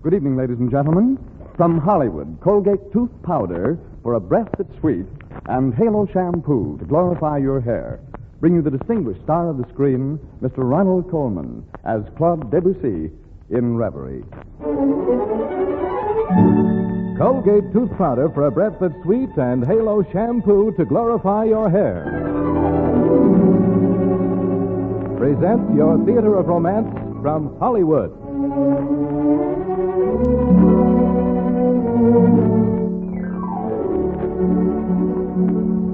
Good evening, ladies and gentlemen. From Hollywood, Colgate Tooth Powder for a breath that's sweet and Halo Shampoo to glorify your hair bring you the distinguished star of the screen, Mr. Ronald Colman, as Claude Debussy in Reverie. Colgate Tooth Powder for a breath that's sweet and Halo Shampoo to glorify your hair. Present your theater of romance from Hollywood.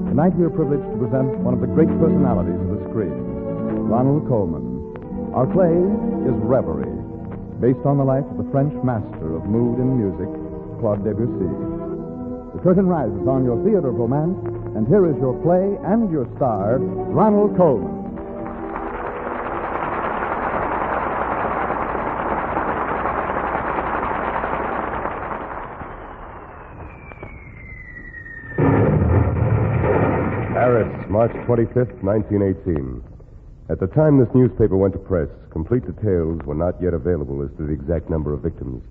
Tonight we are privileged to present one of the great personalities of the screen, Ronald Colman. Our play is Reverie, based on the life of the French master of mood and music, Claude Debussy. The curtain rises on your theater of romance, and here is your play and your star, Ronald Colman. Paris, March 25th, 1918. At the time this newspaper went to press, complete details were not yet available as to the exact number of victims.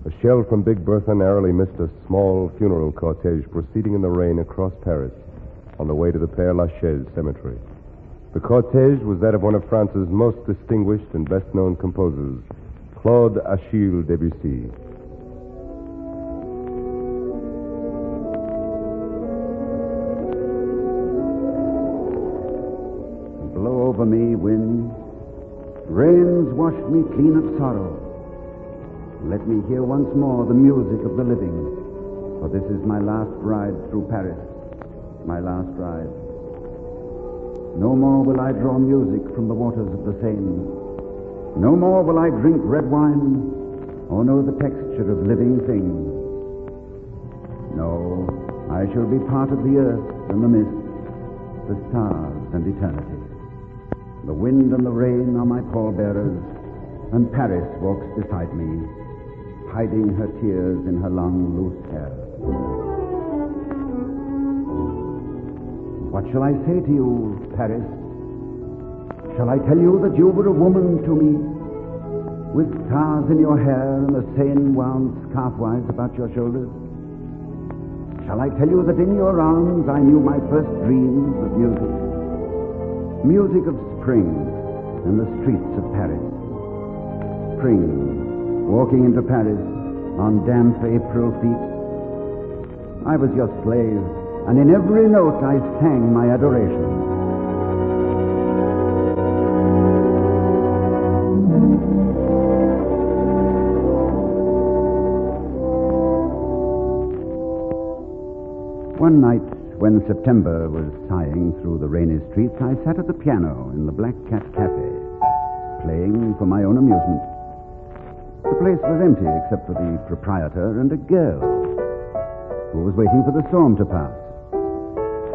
A shell from Big Bertha narrowly missed a small funeral cortege proceeding in the rain across Paris on the way to the Père Lachaise cemetery. The cortege was that of one of France's most distinguished and best-known composers, Claude Achille Debussy. Blow over me, wind. Rains wash me clean of sorrow. Let me hear once more the music of the living, for this is my last ride through Paris, my last ride. No more will I draw music from the waters of the Seine. No more will I drink red wine or know the texture of living things. No, I shall be part of the earth and the mist, the stars and eternity. The wind and the rain are my pallbearers, and Paris walks beside me, hiding her tears in her long, loose hair. What shall I say to you, Paris? Shall I tell you that you were a woman to me, with stars in your hair and the Seine wound scarf-wise about your shoulders? Shall I tell you that in your arms I knew my first dreams of music? Music of spring in the streets of Paris. Spring, walking into Paris on damp April feet. I was your slave, and in every note I sang my adoration. One night, when September was sighing through the rainy streets, I sat at the piano in the Black Cat Cafe, playing for my own amusement. The place was empty except for the proprietor and a girl who was waiting for the storm to pass.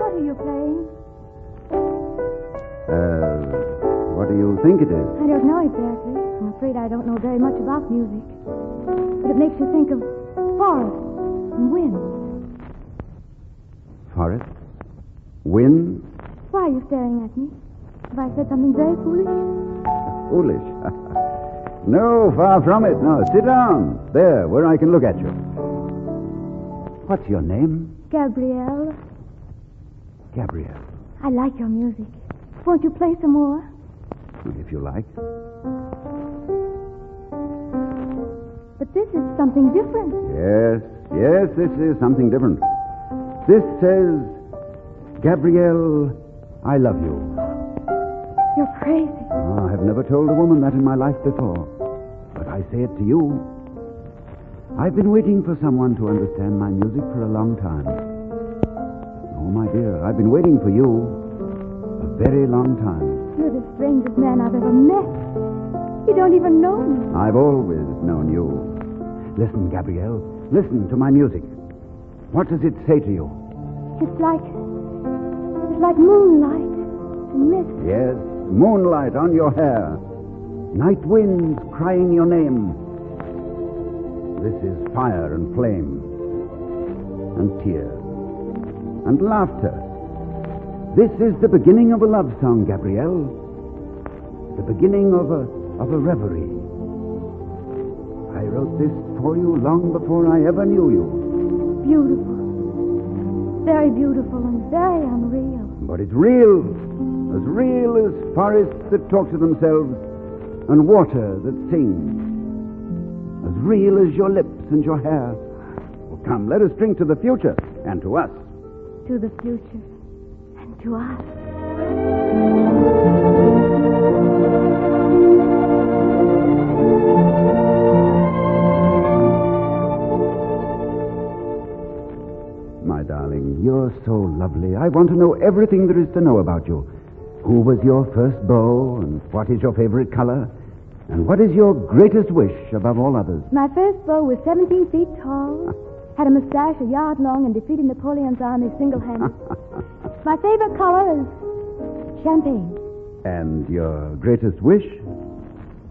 What are you playing? What do you think it is? I don't know exactly. I'm afraid I don't know very much about music. But it makes you think of forest and wind. Forest? Wind? Why are you staring at me? Have I said something very foolish? Foolish? No, far from it. No, sit down. There, where I can look at you. What's your name? Gabrielle. Gabrielle. I like your music. Won't you play some more? If you like. But this is something different. Yes, this is something different. This says, Gabrielle, I love you. You're crazy. Oh, I have never told a woman that in my life before. But I say it to you. I've been waiting for someone to understand my music for a long time. Oh, my dear, I've been waiting for you a very long time. You're the strangest man I've ever met. You don't even know me. I've always known you. Listen, Gabrielle. Listen to my music. What does it say to you? It's like moonlight and mist. Yes, moonlight on your hair. Night winds crying your name. This is fire and flame. And tears. And laughter. This is the beginning of a love song, Gabrielle. The beginning of a reverie. I wrote this for you long before I ever knew you. Beautiful. Very beautiful and very unreal. But it's real. As real as forests that talk to themselves and water that sings. As real as your lips and your hair. Well, come, let us drink to the future and to us. To the future and to us. My darling, you're so lovely. I want to know everything there is to know about you. Who was your first beau, and what is your favorite color? And what is your greatest wish above all others? My first beau was 17 feet tall, had a mustache a yard long, and defeated Napoleon's army single-handed. My favorite color is champagne. And your greatest wish?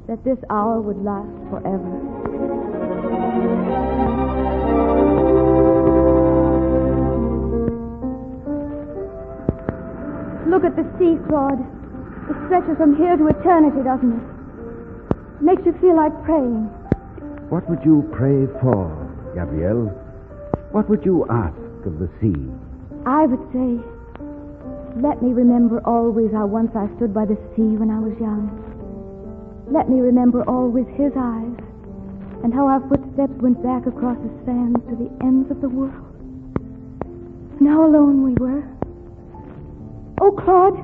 That this hour would last forever. Look at the sea, Claude. It stretches from here to eternity, doesn't it? Makes you feel like praying. What would you pray for, Gabrielle? What would you ask of the sea? I would say, let me remember always how once I stood by the sea when I was young. Let me remember always his eyes, and how our footsteps went back across the sands to the ends of the world. And how alone we were. Oh, Claude,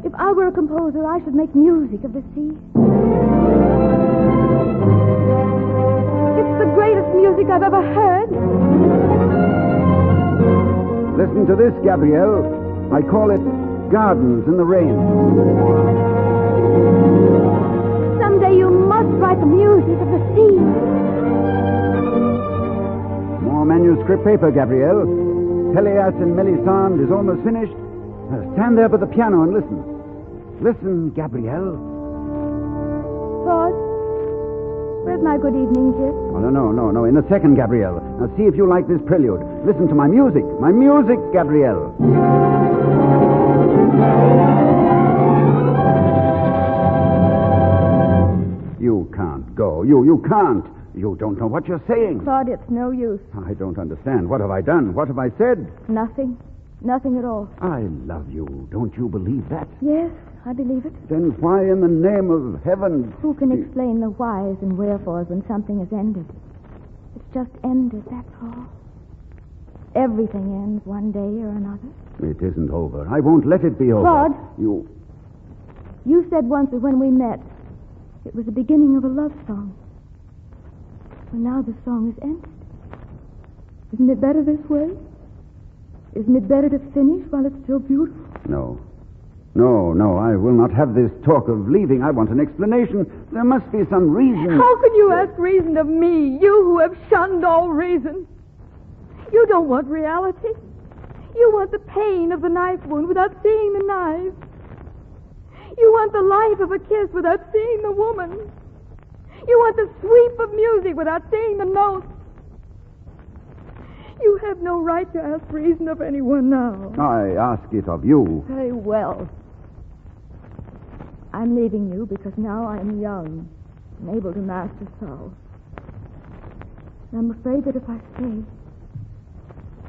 if I were a composer, I should make music of the sea. It's the greatest music I've ever heard. Listen to this, Gabrielle. I call it Gardens in the Rain. Someday you must write the music of the sea. More manuscript paper, Gabrielle. Teleas and Melisande is almost finished. Stand there by the piano and listen. Listen, Gabrielle. Claude, where's my good evening gift? Oh, no. In a second, Gabrielle. Now see if you like this prelude. Listen to my music. My music, Gabrielle. You can't go. You can't. You don't know what you're saying. Claude, it's no use. I don't understand. What have I done? What have I said? Nothing. Nothing at all. I love you. Don't you believe that? Yes, I believe it. Then why in the name of heaven... Who can explain the whys and wherefores when something has ended? It's just ended, that's all. Everything ends one day or another. It isn't over. I won't let it be over. Claude. You said once that when we met, it was the beginning of a love song. Well, now the song is ended. Isn't it better this way? Isn't it better to finish while it's still beautiful? No, I will not have this talk of leaving. I want an explanation. There must be some reason. How can you ask reason of me, you who have shunned all reason? You don't want reality. You want the pain of the knife wound without seeing the knife. You want the life of a kiss without seeing the woman. You want the sweep of music without seeing the notes. You have no right to ask reason of anyone now. I ask it of you. Very well. I'm leaving you because now I am young and able to master sorrow. And I'm afraid that if I stay,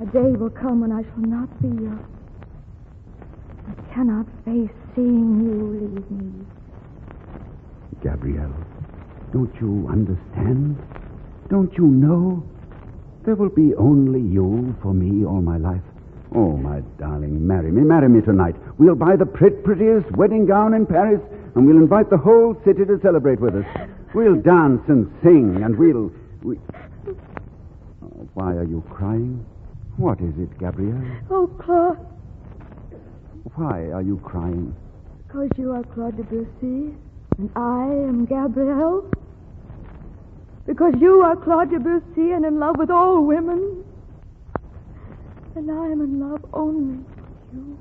a day will come when I shall not be young. I cannot face seeing you leave me. Gabrielle, don't you understand? Don't you know? There will be only you for me all my life. Oh, my darling, marry me tonight. We'll buy the prettiest wedding gown in Paris, and we'll invite the whole city to celebrate with us. We'll dance and sing, and we'll... Oh, why are you crying? What is it, Gabrielle? Oh, Claude. Why are you crying? Because you are Claude Debussy, and I am Gabrielle. Because you are Claude Debussy and in love with all women. And I am in love only with you.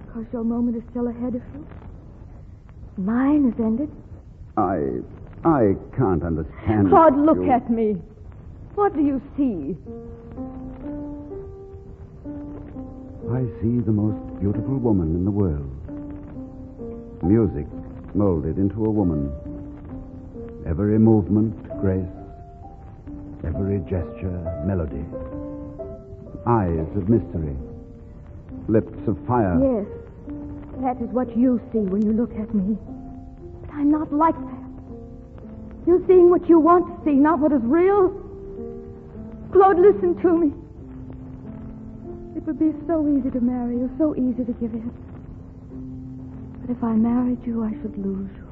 Because your moment is still ahead of you. Mine is ended. I can't understand. Claude, look at me. What do you see? I see the most beautiful woman in the world. Music molded into a woman. Every movement grace, every gesture melody. Eyes of mystery, lips of fire. Yes, that is what you see when you look at me. But I'm not like that. You're seeing what you want to see, not what is real. Claude, listen to me. It would be so easy to marry you, so easy to give in. But if I married you, I should lose you.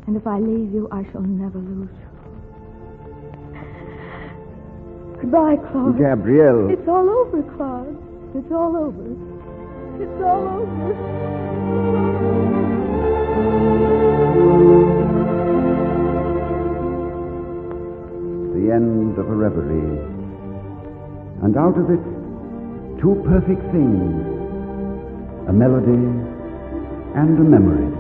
And if I leave you, I shall never lose you. Goodbye, Claude. Gabrielle. It's all over, Claude. It's all over. It's all over. The end of a reverie. And out of it, two perfect things. A melody and a memory.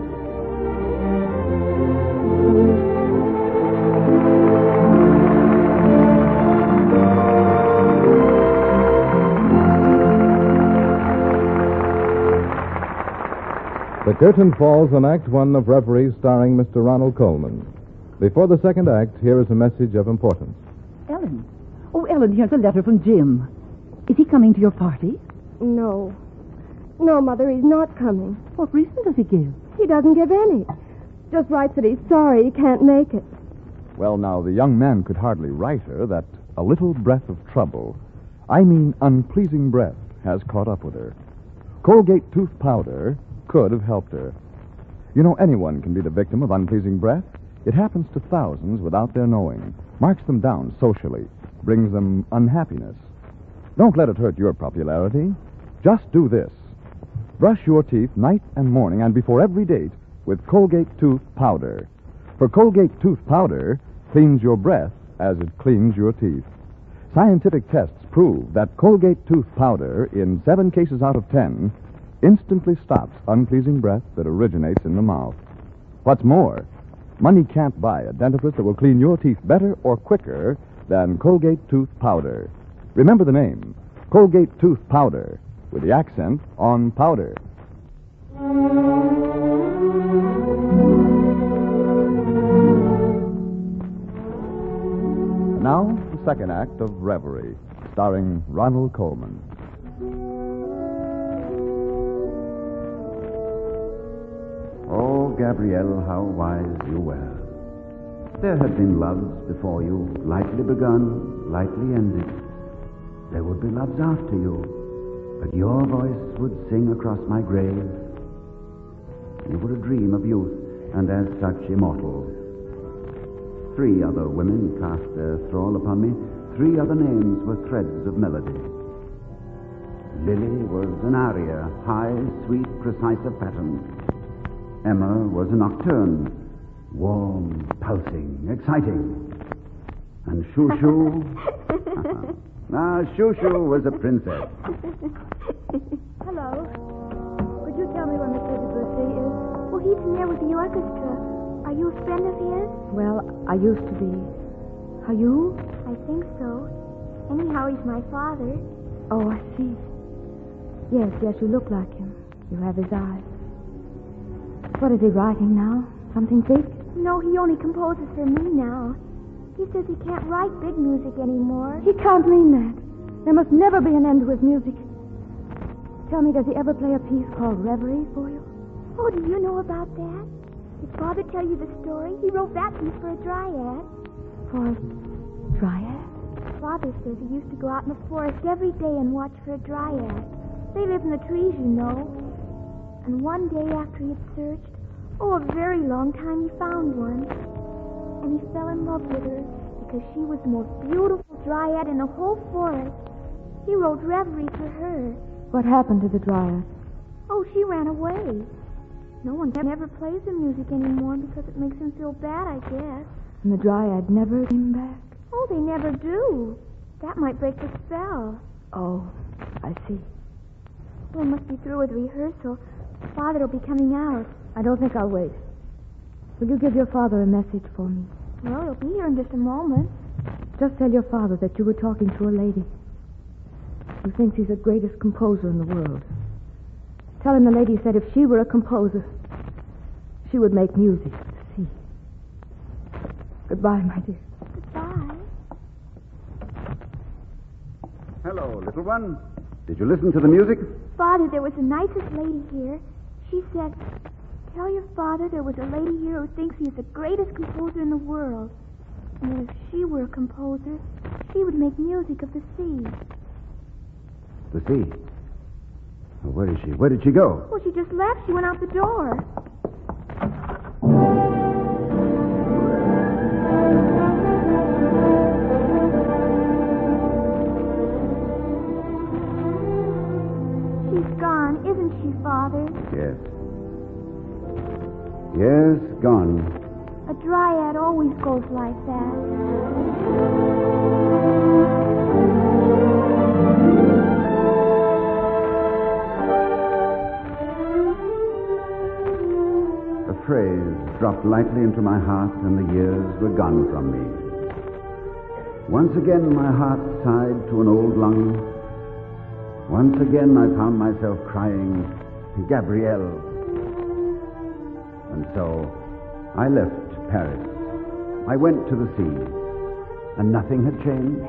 The curtain falls on Act One of Reverie, starring Mr. Ronald Colman. Before the second act, here is a message of importance. Ellen. Oh, Ellen, here's a letter from Jim. Is he coming to your party? No. No, Mother, he's not coming. What reason does he give? He doesn't give any. Just writes that he's sorry he can't make it. Well, now, the young man could hardly write her that a little breath of trouble, I mean unpleasing breath, has caught up with her. Colgate tooth powder could have helped her. You know, anyone can be the victim of unpleasing breath. It happens to thousands without their knowing, marks them down socially, brings them unhappiness. Don't let it hurt your popularity. Just do this. Brush your teeth night and morning and before every date with Colgate tooth powder. For Colgate tooth powder cleans your breath as it cleans your teeth. Scientific tests prove that Colgate tooth powder, in 7 cases out of 10, instantly stops unpleasing breath that originates in the mouth. What's more, money can't buy a dentifrice that will clean your teeth better or quicker than Colgate tooth powder. Remember the name, Colgate tooth powder, with the accent on powder. And now, the second act of Reverie, starring Ronald Colman. Oh, Gabrielle, how wise you were. There had been loves before you, lightly begun, lightly ended. There would be loves after you, but your voice would sing across my grave. You were a dream of youth, and as such immortal. 3 other women cast their thrall upon me. 3 other names were threads of melody. Lily was an aria, high, sweet, precise of pattern. Emma was a nocturne, warm, pulsing, exciting. And Shushu... Shushu was a princess. Hello. Could you tell me where Mr. Debussy is? Well, he's in there with the orchestra. Are you a friend of his? Well, I used to be. Are you? I think so. Anyhow, he's my father. Oh, I see. Yes, you look like him. You have his eyes. What is he writing now? Something big? No, he only composes for me now. He says he can't write big music anymore. He can't mean that. There must never be an end to his music. Tell me, does he ever play a piece called Reverie for you? Oh, do you know about that? Did Father tell you the story? He wrote that piece for a dryad. For a dryad? Father says he used to go out in the forest every day and watch for a dryad. They live in the trees, you know. And one day after he had searched, a very long time, he found one. And he fell in love with her because she was the most beautiful dryad in the whole forest. He wrote Reverie for her. What happened to the dryad? Oh, she ran away. No one ever plays the music anymore because it makes him feel bad, I guess. And the dryad never came back? Oh, they never do. That might break the spell. Oh, I see. Well, we must be through with rehearsal. Father will be coming out. I don't think I'll wait. Will you give your father a message for me? Well, he'll be here in just a moment. Just tell your father that you were talking to a lady who thinks he's the greatest composer in the world. Tell him the lady said if she were a composer, she would make music. See? Goodbye, my dear. Goodbye. Hello, little one. Did you listen to the music? Father, there was the nicest lady here. She said, tell your father there was a lady here who thinks he's the greatest composer in the world. And that if she were a composer, she would make music of the sea. The sea? Oh, where is she? Where did she go? Well, she just left. She went out the door. She's gone, isn't she, Father? Yes. Yes, gone. A dryad always goes like that. A phrase dropped lightly into my heart, and the years were gone from me. Once again, my heart sighed to an old longing. Once again, I found myself crying, Gabrielle. And so, I left Paris. I went to the sea, and nothing had changed.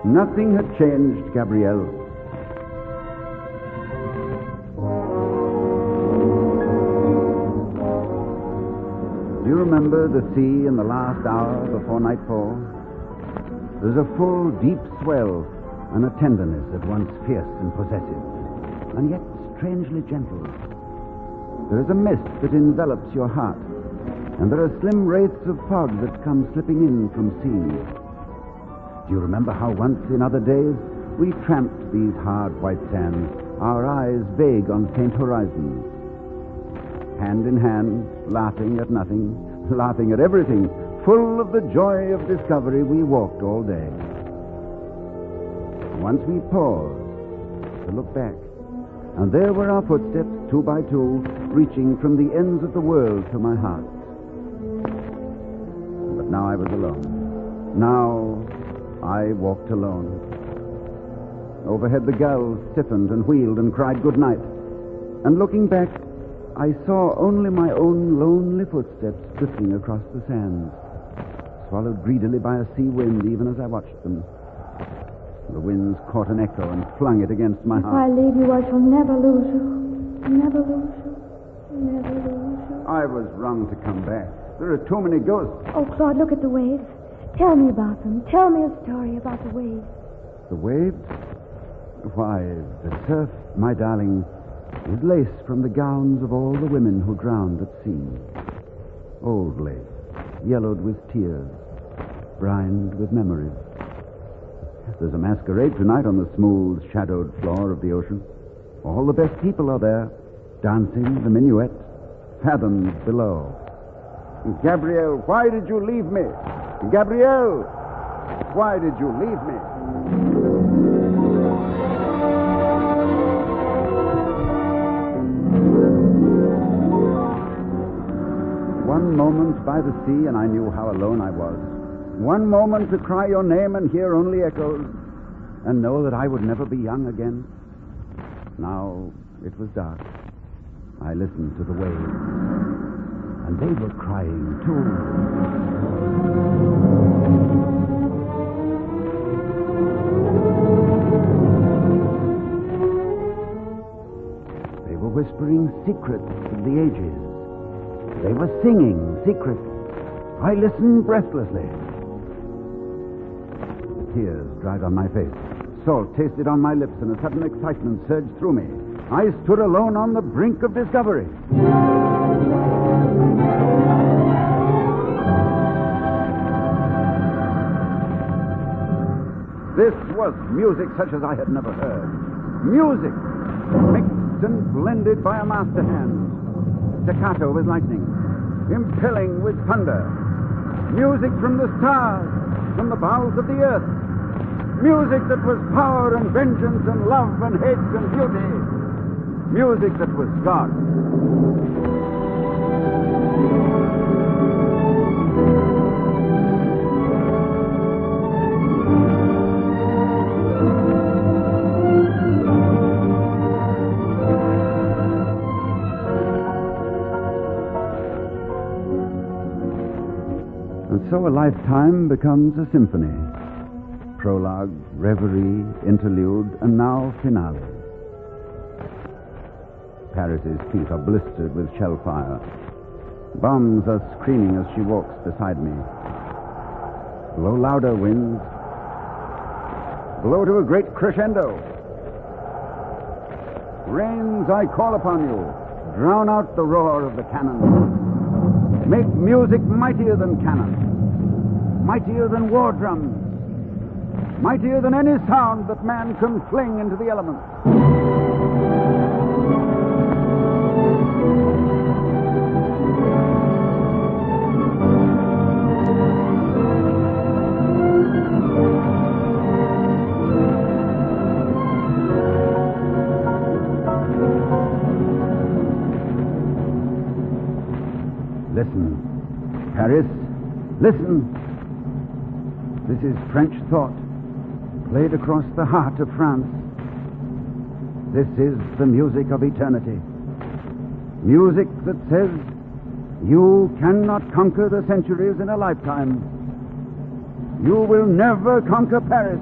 Nothing had changed, Gabrielle. Do you remember the sea in the last hour before nightfall? There's a full, deep swell and a tenderness at once fierce and possessive, and yet strangely gentle. There is a mist that envelops your heart, and there are slim wraiths of fog that come slipping in from sea. Do you remember how once in other days we tramped these hard white sands, our eyes vague on faint horizons? Hand in hand, laughing at nothing, laughing at everything, full of the joy of discovery, we walked all day. Once we paused to look back, and there were our footsteps, 2 by 2, reaching from the ends of the world to my heart. But now I was alone. Now I walked alone. Overhead the gulls stiffened and wheeled and cried good night. And looking back, I saw only my own lonely footsteps drifting across the sands, swallowed greedily by a sea wind even as I watched them. The winds caught an echo and flung it against my If heart. I leave you, I shall never lose you. Never lose you. Never lose you. I was wrong to come back. There are too many ghosts. Oh, Claude, look at the waves. Tell me about them. Tell me a story about the waves. The waves? Why, the surf, my darling, is lace from the gowns of all the women who drowned at sea. Old lace, yellowed with tears, brined with memories. There's a masquerade tonight on the smooth, shadowed floor of the ocean. All the best people are there, dancing the minuet, fathoms below. Gabrielle, why did you leave me? Gabrielle, why did you leave me? One moment by the sea, and I knew how alone I was. One moment to cry your name and hear only echoes, and know that I would never be young again. Now it was dark. I listened to the waves, and they were crying too. They were whispering secrets of the ages. They were singing secrets. I listened breathlessly. Tears dried on my face. Salt tasted on my lips, and a sudden excitement surged through me. I stood alone on the brink of discovery. This was music such as I had never heard. Music mixed and blended by a master hand. Staccato with lightning, impelling with thunder. Music from the stars, from the bowels of the earth. Music that was power and vengeance and love and hate and beauty. Music that was God. And so a lifetime becomes a symphony. Prologue, reverie, interlude, and now finale. Paris's teeth are blistered with shell fire. Bombs are screaming as she walks beside me. Blow louder, winds. Blow to a great crescendo. Rains, I call upon you. Drown out the roar of the cannon. Make music mightier than cannon. Mightier than war drums. Mightier than any sound that man can fling into the elements. Listen, Paris, listen. This is French thought, played across the heart of France. This is the music of eternity. Music that says, you cannot conquer the centuries in a lifetime. You will never conquer Paris.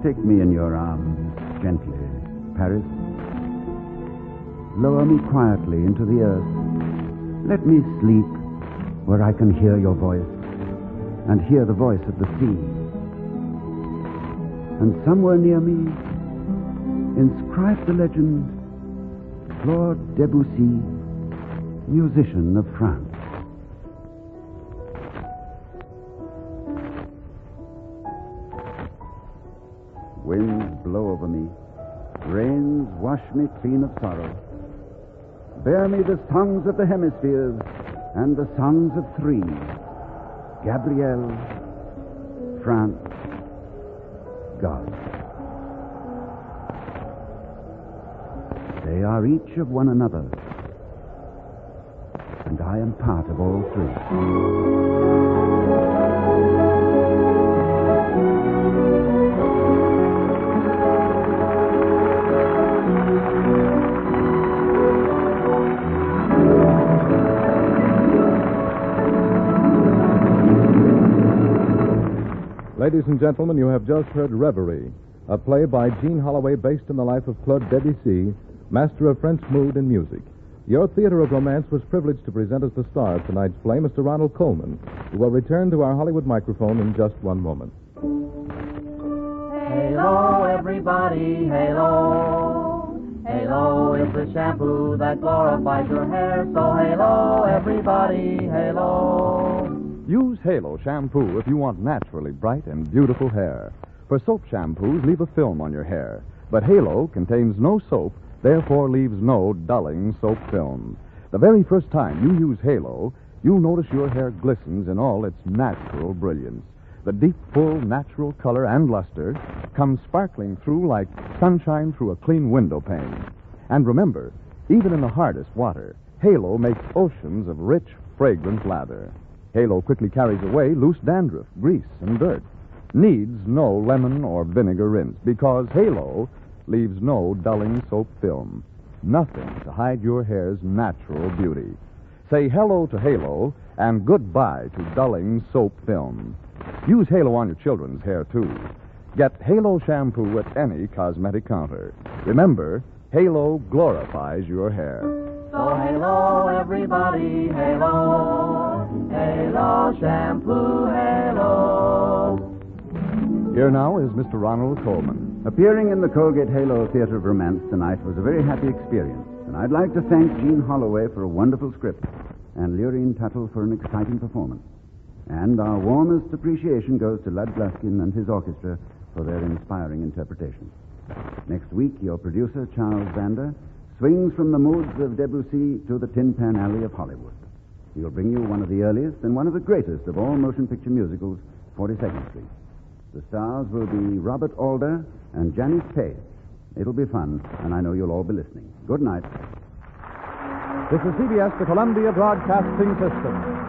Take me in your arms, gently, Paris. Lower me quietly into the earth. Let me sleep where I can hear your voice and hear the voice of the sea. And somewhere near me, inscribe the legend, Claude Debussy, musician of France. Winds blow over me. Rains wash me clean of sorrow. Bear me the songs of the hemispheres and the songs of three. Gabrielle, France, God. They are each of one another, and I am part of all three. Ladies and gentlemen, you have just heard Reverie, a play by Jean Holloway based on the life of Claude Debussy, master of French mood and music. Your Theater of Romance was privileged to present as the star of tonight's play, Mr. Ronald Coleman, who will return to our Hollywood microphone in just one moment. Halo, everybody, halo. Halo is the shampoo that glorifies your hair. So halo, everybody, halo. Use Halo shampoo if you want naturally bright and beautiful hair. For soap shampoos leave a film on your hair, but Halo contains no soap, therefore leaves no dulling soap film. The very first time you use Halo, you'll notice your hair glistens in all its natural brilliance. The deep, full, natural color and luster comes sparkling through like sunshine through a clean window pane. And remember, even in the hardest water, Halo makes oceans of rich, fragrant lather. Halo quickly carries away loose dandruff, grease, and dirt. Needs no lemon or vinegar rinse because Halo leaves no dulling soap film. Nothing to hide your hair's natural beauty. Say hello to Halo and goodbye to dulling soap film. Use Halo on your children's hair, too. Get Halo shampoo at any cosmetic counter. Remember, Halo glorifies your hair. So halo, everybody, halo. Halo shampoo, halo. Here now is Mr. Ronald Coleman. Appearing in the Colgate Halo Theater of Romance tonight was a very happy experience, and I'd like to thank Jean Holloway for a wonderful script and Lurene Tuttle for an exciting performance. And our warmest appreciation goes to Lud Gluskin and his orchestra for their inspiring interpretation. Next week, your producer, Charles Vander, swings from the moods of Debussy to the Tin Pan Alley of Hollywood. He'll bring you one of the earliest and one of the greatest of all motion picture musicals, 42nd Street. The stars will be Robert Alder and Janice Page. It'll be fun, and I know you'll all be listening. Good night. This is CBS, the Columbia Broadcasting System.